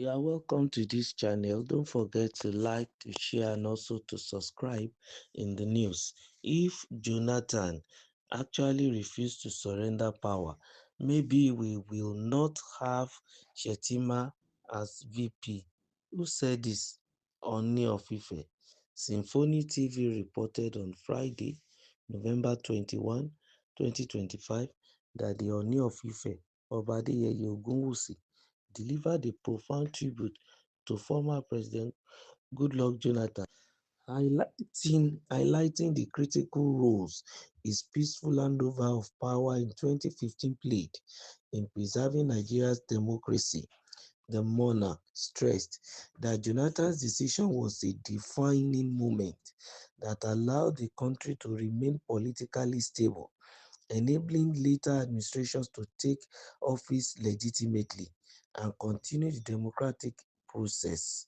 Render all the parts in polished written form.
You are welcome to this channel. Don't forget to like, to share, and also to subscribe in the news. If Jonathan actually refused to surrender power, maybe we will not have Shettima as VP. Who said this? Onii of Ife. Symphony TV reported on Friday, November 21, 2025, that the Onii of Ife, Oba Adeyeye Ogunwusi, delivered a profound tribute to former President Goodluck Jonathan, highlighting the critical roles his peaceful handover of power in 2015 played in preserving Nigeria's democracy. The monarch stressed that Jonathan's decision was a defining moment that allowed the country to remain politically stable, enabling later administrations to take office legitimately and continue the democratic process.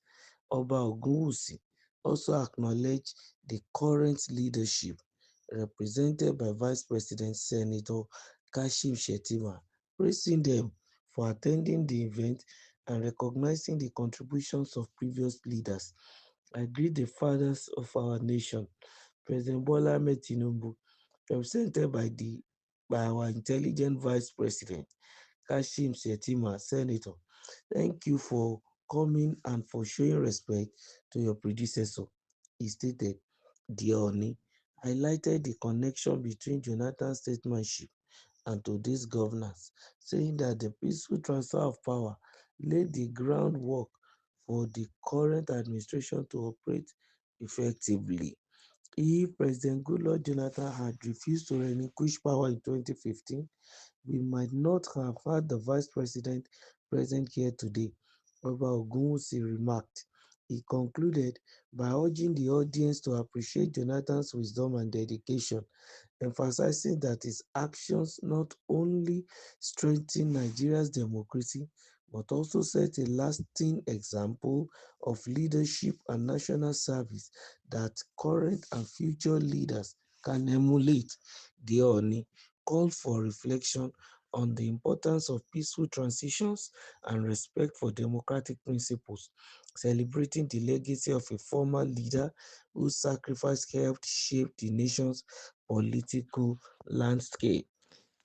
Oba Ogunwusi also acknowledged the current leadership, represented by Vice President Senator Kashim Shettima, praising them for attending the event and recognizing the contributions of previous leaders. I greet the fathers of our nation, President Bola Ahmed Tinubu, represented by our intelligent Vice President, Kashim Shettima, Senator. Thank you for coming and for showing respect to your predecessor. He stated, the Oni highlighted the connection between Jonathan's statesmanship and today's governance, saying that the peaceful transfer of power laid the groundwork for the current administration to operate effectively. If President Goodluck Jonathan had refused to relinquish power in 2015, we might not have had the vice president present here today, Oba Ogunwusi remarked. He concluded by urging the audience to appreciate Jonathan's wisdom and dedication, emphasizing that his actions not only strengthen Nigeria's democracy but also set a lasting example of leadership and national service that current and future leaders can emulate. The Oni called for reflection on the importance of peaceful transitions and respect for democratic principles, celebrating the legacy of a former leader whose sacrifice helped shape the nation's political landscape.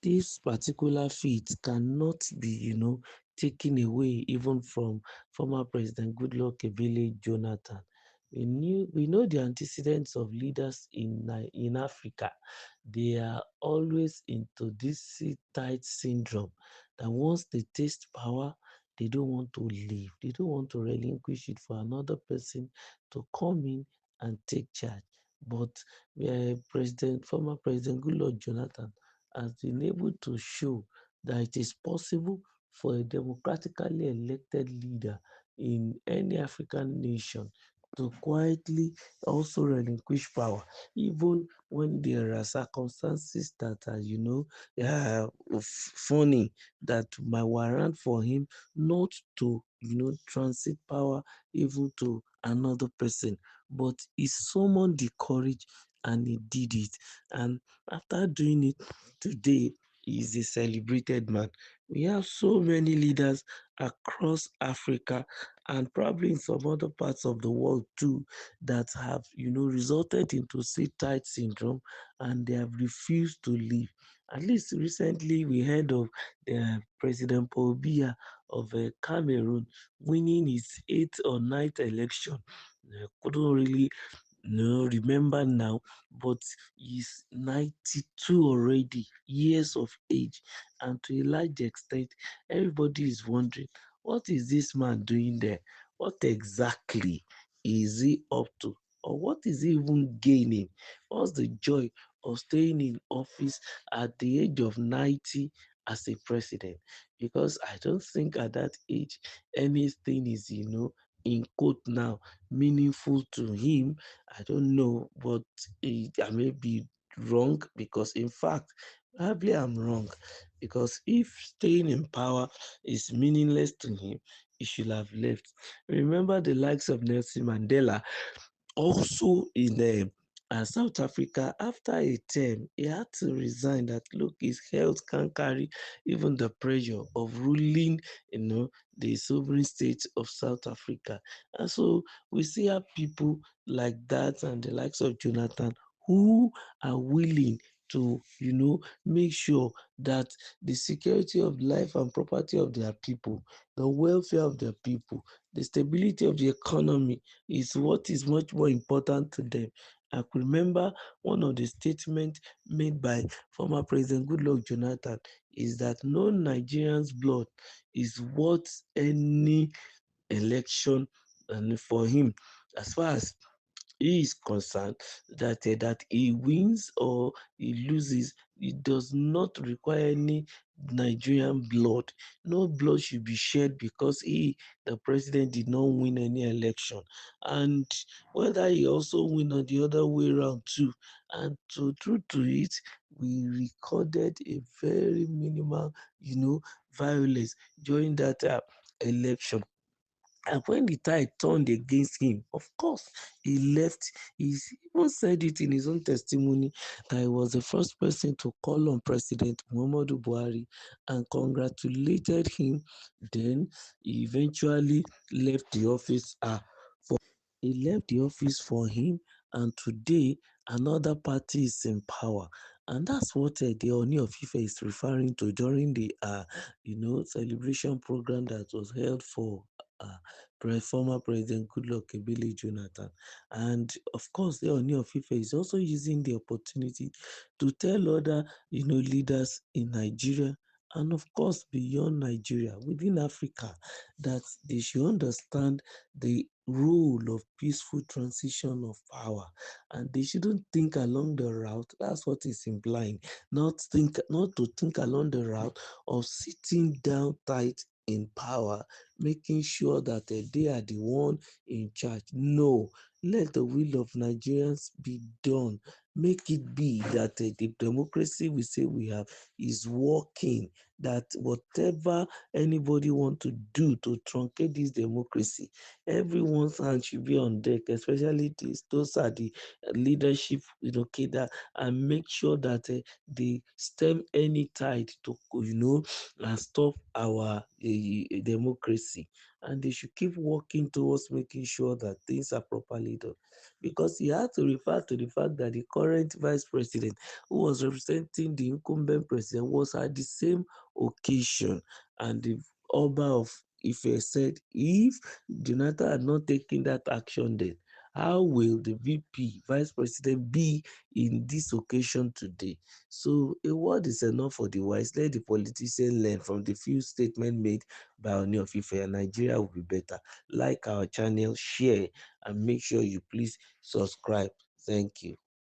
This particular feat cannot be, taken away even from former President Goodluck Ebele Jonathan. We know the antecedents of leaders in Africa. They are always into this sit-tight syndrome that once they taste power, they don't want to leave. They don't want to relinquish it for another person to come in and take charge. But former President Goodluck Jonathan has been able to show that it is possible for a democratically elected leader in any African nation to quietly also relinquish power, even when there are circumstances that are, funny, that might warrant for him not to, transit power even to another person. But he summoned the courage and he did it. And after doing it, today he is a celebrated man. We have so many leaders across Africa and probably in some other parts of the world too that have, resulted into sit-tight syndrome and they have refused to leave. At least recently we heard of President Paul Biya of Cameroon winning his eighth or ninth election. Couldn't really no, remember now, but he's 92 already, years of age. And to a large extent, everybody is wondering, what is this man doing there? What exactly is he up to? Or what is he even gaining? What's the joy of staying in office at the age of 90 as a president? Because I don't think at that age anything is, in quote now, meaningful to him. I don't know, but I may be wrong because, in fact, probably I'm wrong. Because if staying in power is meaningless to him, he should have left. Remember the likes of Nelson Mandela also in And South Africa, after a term, he had to resign that look, his health can't carry even the pressure of ruling, the sovereign state of South Africa. And so we see how people like that and the likes of Jonathan who are willing to, make sure that the security of life and property of their people, the welfare of their people, the stability of the economy is what is much more important to them. I could remember one of the statements made by former President Goodluck Jonathan is that no Nigerian's blood is worth any election, and for him, as far as he is concerned, that he wins or he loses, it does not require any Nigerian blood. No blood should be shed because the president, did not win any election, and whether he also win on the other way around too. And to true to it, we recorded a very minimal, violence during that election. And when the tide turned against him, of course, he left. He even said it in his own testimony that he was the first person to call on President Muhammadu Buhari and congratulated him. Then he eventually left the office. He left the office for him, and today another party is in power. And that's what the Oni of Ife is referring to during the celebration program that was held for uh, former President Goodluck Ebele Jonathan. And of course, the Oni of Ife is also using the opportunity to tell other leaders in Nigeria and of course beyond Nigeria, within Africa, that they should understand the role of peaceful transition of power, and they shouldn't think along the route. That's what it's implying. Not to think along the route of sitting down tight in power, making sure that they are the one in charge. No, let the will of Nigerians be done. Make it be that the democracy we say we have is working, that whatever anybody want to do to truncate this democracy, everyone's hand should be on deck, especially those are the leadership, cadre, and make sure that they stem any tide to, and stop our democracy. And they should keep working towards making sure that things are properly done. Because he had to refer to the fact that the current vice president, who was representing the incumbent president, was at the same occasion. And the Oba of Ife said, if Jonathan had not taken that action then, how will the vice president, be in this occasion today? So a word is enough for the wise. Let the politician learn from the few statements made by Onii of Ife, and Nigeria will be better. Like our channel, share, and make sure you please subscribe. Thank you.